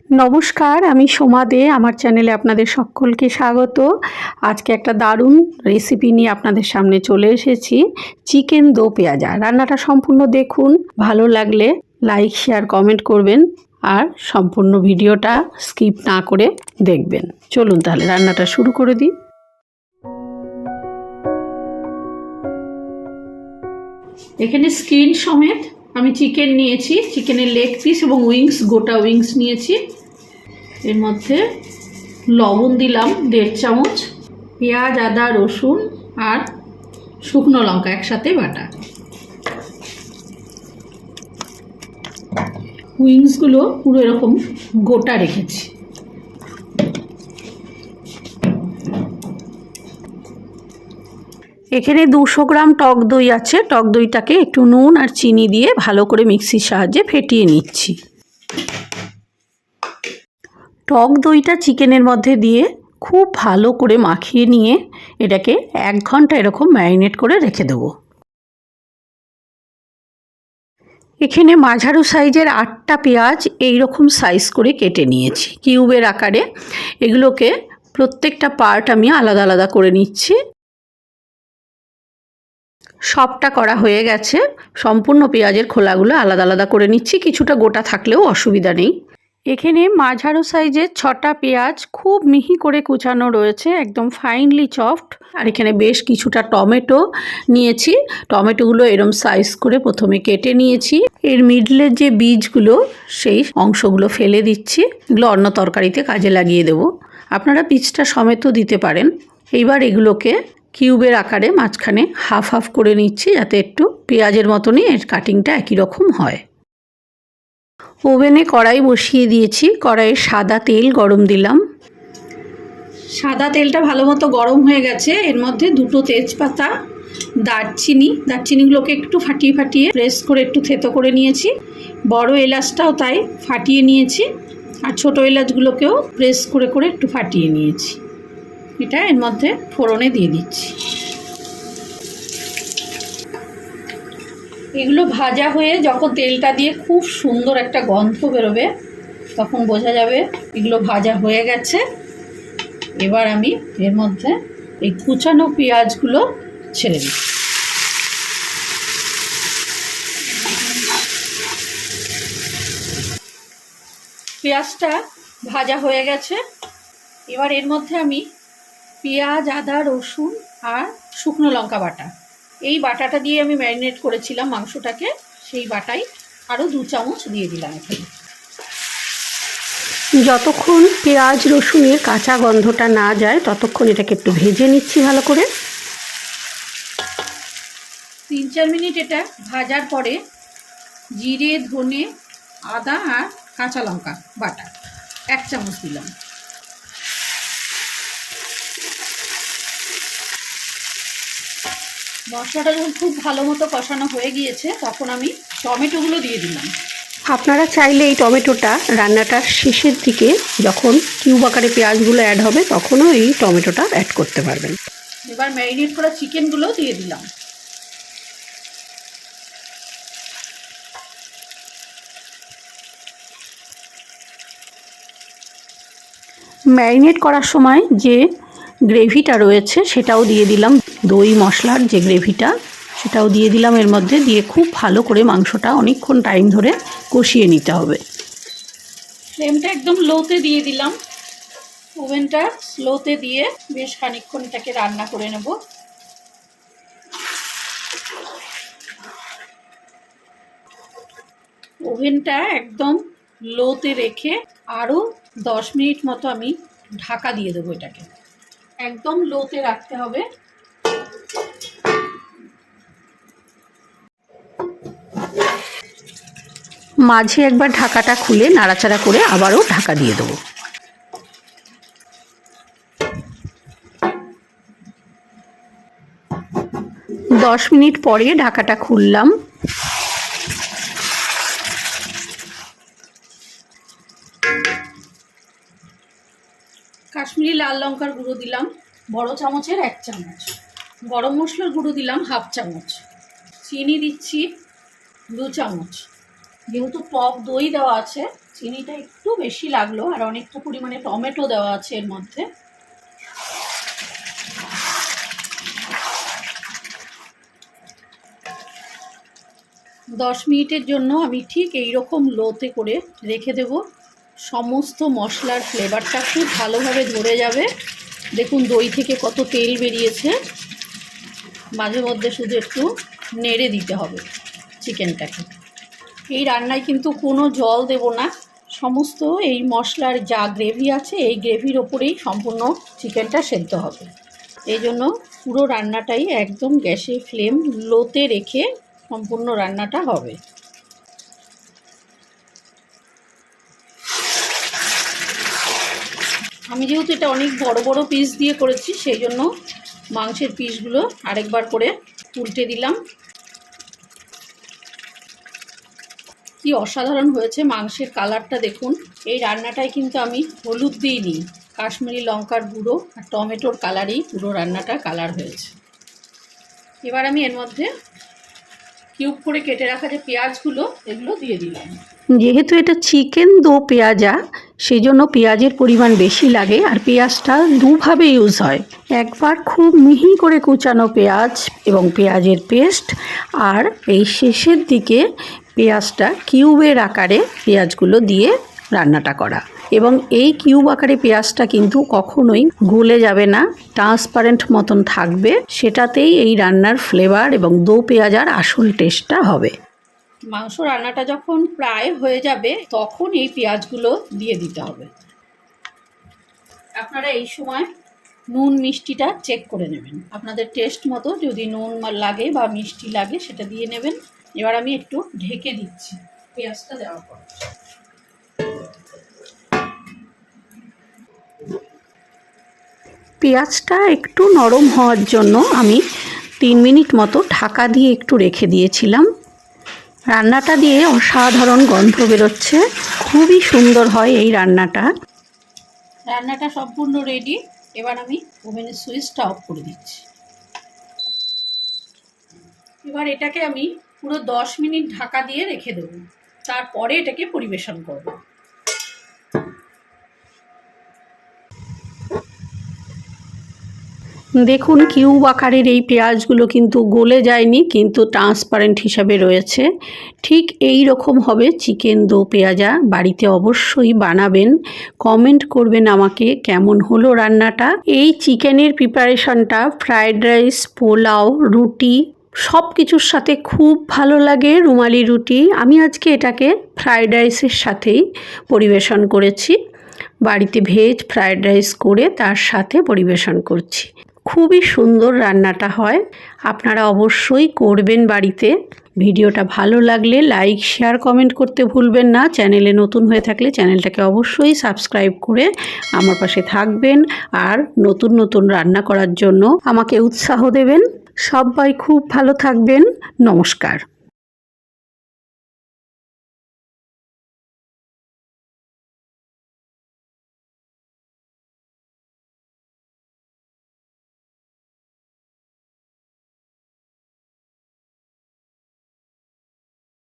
নমস্কার, আমি সোমা দে। আমার চ্যানেলে আপনাদের সকলকে স্বাগত। আজকে একটা দারুণ রেসিপি নিয়ে আপনাদের সামনে চলে এসেছি। চিকেন দো পেঁয়াজা। রান্নাটা সম্পূর্ণ দেখুন, ভালো লাগলে লাইক শেয়ার কমেন্ট করবেন আর সম্পূর্ণ ভিডিওটা স্কিপ না করে দেখবেন। চলুন তাহলে রান্নাটা শুরু করে দিই। এখানে স্কিন সমেত আমি চিকেন নিয়েছি, চিকেনের লেগ পিস এবং উইংস, গোটা উইংস নিয়েছি। এর মধ্যে লবণ দিলাম 1.5 চামচ, পেঁয়াজ আদা রসুন আর শুকনো লঙ্কা একসাথে বাটা। উইংসগুলো পুরো এরকম গোটা রেখেছি। এখানে 200 গ্রাম টক দই আছে। টক দইটাকে একটু নুন আর চিনি দিয়ে ভালো করে মিক্সির সাহায্যে ফেটিয়ে নিচ্ছি। টক দইটা চিকেনের মধ্যে দিয়ে খুব ভালো করে মাখিয়ে নিয়ে এটাকে 1 ঘন্টা এরকম ম্যারিনেট করে রেখে দেবো। এখানে মাঝারু সাইজের 8টা পেঁয়াজ এইরকম সাইজ করে কেটে নিয়েছি কিউবের আকারে। এগুলোকে প্রত্যেকটা পার্ট আমি আলাদা আলাদা করে নিচ্ছি। সবটা করা হয়ে গেছে। সম্পূর্ণ পেঁয়াজের খোলাগুলো আলাদা আলাদা করে নিচ্ছি, কিছুটা গোটা থাকলেও অসুবিধা নেই। এখানে মাঝারু সাইজের 6টা পেঁয়াজ খুব মিহি করে কুচানো রয়েছে, একদম ফাইনলি চপড। আর এখানে বেশ কিছুটা টমেটো নিয়েছি। টমেটোগুলো এরম সাইজ করে প্রথমে কেটে নিয়েছি। এর মিডলের যে বীজগুলো সেই অংশগুলো ফেলে দিচ্ছি। এগুলো অন্য তরকারিতে কাজে লাগিয়ে দেব। আপনারা বীজটা সমেতও দিতে পারেন। এইবার এগুলোকে কিউবের আকারে মাঝখানে হাফ হাফ করে নিচ্ছি, যাতে একটু পেঁয়াজের মতনই এর কাটিংটা একই রকম হয়। ওভেনে কড়াই বসিয়ে দিয়েছি। কড়াইয়ে সাদা তেল গরম দিলাম। সাদা তেলটা ভালো মতো গরম হয়ে গেছে। এর মধ্যে 2টো তেজপাতা, দারচিনিগুলোকে একটু ফাটিয়ে ফাটিয়ে প্রেস করে একটু থেতো করে নিয়েছি। বড় এলাচটাও তাই ফাটিয়ে নিয়েছি, আর ছোটো এলাচগুলোকেও প্রেস করে করে একটু ফাটিয়ে নিয়েছি। এটা এর মধ্যে ফোড়নে দিয়ে দিচ্ছি। এগুলো ভাজা হয়ে যখন তেলটা দিয়ে খুব সুন্দর একটা গন্ধ বেরোবে, তখন বোঝা যাবে এগুলো ভাজা হয়ে গেছে। এবার আমি এর মধ্যে এই কুচানো পেঁয়াজগুলো ছেড়ে দিই। পেঁয়াজটা ভাজা হয়ে গেছে। এবার এর মধ্যে আমি পেঁয়াজ আদা রসুন আর শুকনো লঙ্কা বাটা, এই বাটাটা দিয়ে আমি ম্যারিনেট করেছিলাম মাংসটাকে, সেই বাটাই আরও 2 চামচ দিয়ে দিলাম এখানে। যতক্ষণ পেঁয়াজ রসুনের কাঁচা গন্ধটা না যায় ততক্ষণ এটাকে একটু ভেজে নিচ্ছি ভালো করে। 3-4 মিনিট এটা ভাজার পরে জিরে ধনে আদা আর কাঁচা লঙ্কা বাটা 1 চামচ দিলাম। মশলাটা যখন খুব ভালো মতো কষানো হয়ে গিয়েছে তখন আমি টমেটোগুলো দিয়ে দিলাম। আপনারা চাইলে এই টমেটোটা রান্নাটার শেষের দিকে যখন কিউব আকারে পেঁয়াজগুলো অ্যাড হবে তখনও এই টমেটোটা অ্যাড করতে পারবেন। এবার ম্যারিনেট করা চিকেনগুলো দিয়ে দিলাম। ম্যারিনেট করার সময় যে গ্রেভিটা রয়েছে সেটাও দিয়ে দিলাম। দই মশলার যে গ্রেভিটা সেটাও দিয়ে দিলাম এর মধ্যে, দিয়ে খুব ভালো করে মাংসটা অনেকক্ষণ টাইম ধরে কষিয়ে নিতে হবে। ফ্লেমটা একদম লোতে দিয়ে দিলাম। ওভেনটা স্লোতে দিয়ে বেশ খানিকক্ষণ এটাকে রান্না করে নেব। ওভেনটা একদম লোতে রেখে আরও 10 মিনিট মতো আমি ঢাকা দিয়ে দেবো। এটাকে একদম লোতে রাখতে হবে। মাঝে একবার ঢাকাটা খুলে নাড়াচাড়া করে আবারও ঢাকা দিয়ে দেবো। দশ মিনিট পরে ঢাকাটা খুললাম। কাশ্মীরি লাল লঙ্কার গুঁড়ো দিলাম বড় চামচের 1 চামচ, গরম মশলার গুঁড়ো দিলাম 1/2 চামচ, চিনি দিচ্ছি 2 চামচ। যেহেতু টক দই দেওয়া আছে চিনিটা একটু বেশি লাগলো, আর অনেকটা পরিমাণে টমেটো দেওয়া আছে এর মধ্যে। দশ মিনিটের জন্য আমি ঠিক এই রকম লোতে করে রেখে দেব। সমস্ত মশলার ফ্লেভারটা খুব ভালোভাবে ধরে যাবে। দেখুন দই থেকে কত তেল বেরিয়েছে। মাঝে মধ্যে শুধু একটু নেড়ে দিতে হবে চিকেনটাকে। এই রান্নায় কিন্তু কোনো জল দেব না, সমস্ত এই মশলার যা গ্রেভি আছে এই গ্রেভির ওপরেই সম্পূর্ণ চিকেনটা সেদ্ধ হবে। এই জন্য পুরো রান্নাটাই একদম গ্যাসের ফ্লেম লোতে রেখে সম্পূর্ণ রান্নাটা হবে। আমি যেহেতু এটা অনেক বড় বড় পিস দিয়ে করেছি, সেই জন্য মাংসের পিসগুলো আরেকবার করে উল্টে দিলাম। কি অসাধারণ হয়েছে মাংসের কালারটা দেখুন। এই রান্নাটায় কিন্তু আমি হলুদ দিইনি, কাশ্মীরি লঙ্কার গুঁড়ো আর টমেটোর কালারেই পুরো রান্নাটা কালার হয়েছে। এবার আমি এর মধ্যে কিউব করে কেটে রাখা যে পেঁয়াজগুলো এগুলো দিয়ে দিলাম। যেহেতু এটা চিকেন দো পেঁয়াজা, সেই জন্য পেঁয়াজের পরিমাণ বেশি লাগে, আর পেঁয়াজটা দুভাবে ইউজ হয়। একবার খুব মিহি করে কুচানো পেঁয়াজ এবং পেঁয়াজের পেস্ট, আর এই শেষের দিকে পেঁয়াজটা কিউবের আকারে পেঁয়াজগুলো দিয়ে রান্নাটা করা। এবং এই কিউব আকারে পেঁয়াজটা কিন্তু কখনোই গলে যাবে না, ট্রান্সপারেন্ট মতন থাকবে। সেটাতেই এই রান্নার ফ্লেভার এবং দো পেঁয়াজার আসল টেস্টটা হবে। মাংস রান্নাটা যখন প্রায় হয়ে যাবে তখন এই পেঁয়াজগুলো দিয়ে দিতে হবে। আপনারা এই সময় নুন মিষ্টিটা চেক করে নেবেন, আপনাদের টেস্ট মতো যদি নুন লাগে বা মিষ্টি লাগে সেটা দিয়ে নেবেন। এবার আমি একটু ঢেকে দিচ্ছি পেঁয়াজটা দেওয়ার পর। পেঁয়াজটা একটু নরম হওয়ার জন্য আমি 3 মিনিট মতো ঢাকা দিয়ে একটু রেখে দিয়েছিলাম। রান্নাটা দিয়ে অসাধারণ গন্ধ বেরোচ্ছে, খুবই সুন্দর হয় এই রান্নাটা। রান্নাটা সম্পূর্ণ রেডি। এবার আমি ওভেনের সুইচটা অফ করে দিচ্ছি। এবার এটাকে আমি পুরো 10 মিনিট ঢাকা দিয়ে রেখে দেব, তারপরে এটাকে পরিবেশন করব। দেখুন কিউব আকারের এই পেঁয়াজগুলো কিন্তু গলে যায়নি, কিন্তু ট্রান্সপারেন্ট হিসাবে রয়েছে। ঠিক এই রকম হবে চিকেন দো পেঁয়াজা। বাড়িতে অবশ্যই বানাবেন, কমেন্ট করবেন আমাকে কেমন হলো রান্নাটা। এই চিকেনের প্রিপারেশনটা ফ্রায়েড রাইস, পোলাও, রুটি সব কিছুর সাথে খুব ভালো লাগে। রুমালি রুটি। আমি আজকে এটাকে ফ্রায়েড রাইসের সাথেই পরিবেশন করেছি। বাড়িতে ভেজ ফ্রায়েড রাইস করে তার সাথে পরিবেশন করছি। খুবই সুন্দর রান্নাটা হয়, আপনারা অবশ্যই করবেন বাড়িতে। ভিডিওটা ভালো লাগলে লাইক, শেয়ার, কমেন্ট করতে ভুলবেন না। চ্যানেলে নতুন হয়ে থাকলে চ্যানেলটাকে অবশ্যই সাবস্ক্রাইব করে আমার পাশে থাকবেন, আর নতুন নতুন রান্না করার জন্য আমাকে উৎসাহ দেবেন। সবাই খুব ভালো থাকবেন। নমস্কার।